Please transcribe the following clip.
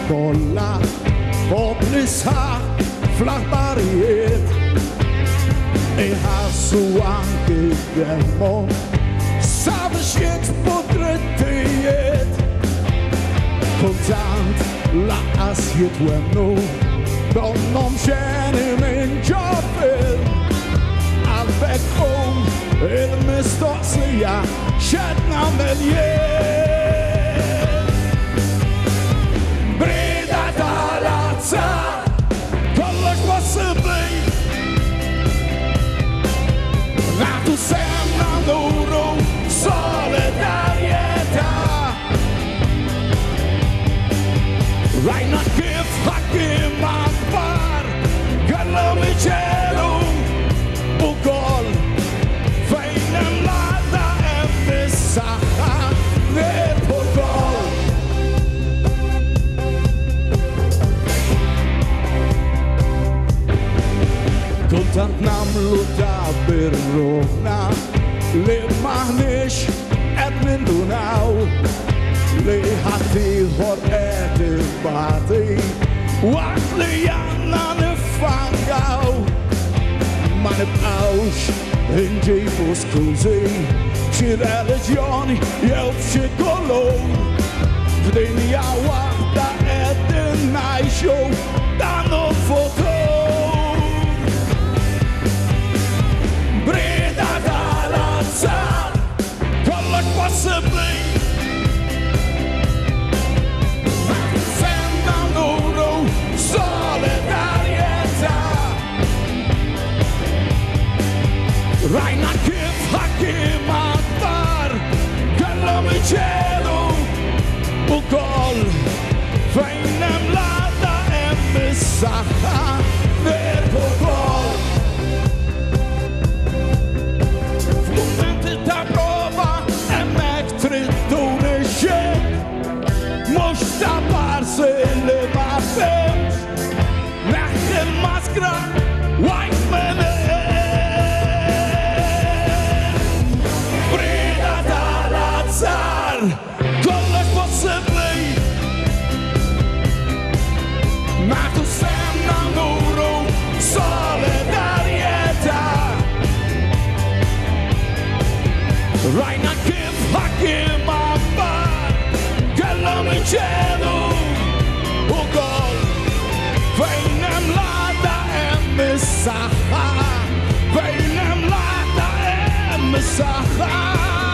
kolla Poplisa flappariet E hasu anche demo Savshiet potrettiet Kontant laqas jitwennu Donnom xeni minn ġoffil Għal-bekkum il-mistoqsija xedna miljen Brida tal-azzar Kollox possibli Nagħtu semna nuru solidarieta Rajna kif ħakim akbar Kellhom iċelu ukoll fejn hemm l-għadda hemm is-saħħa rebħu l-gol. Kultant namlu ta' birruħna li maħniex qed nindunaw li ħaddieħor qed ibati waqt li janna niffangaw ma nibqawx inġibu skużi f'xi reliġjoni jew f'xi kulur f'dinja waħda qegħdin ngħixu dan il-futur. Brida tal-azzar kollox possibbli Senna nuru solidarieta Rajna kif ħakim akbar kellhom iċelu ukoll fejn hemm l-għadda hemm is-saħħa rebħu l-gol. F'mumenti ta' prova hemmhekk trid ixxi mhux ta' parsi li ma fehmx neħħi l-maskra wajt minn kollox possibbli Nagħtu semna nuru solidarieta Rajna kif ħakim akbar kellhom iċelu ukoll fejn hemm l-għadda hemm is-saħħa fejn hemm l-għadda hemm is-saħħa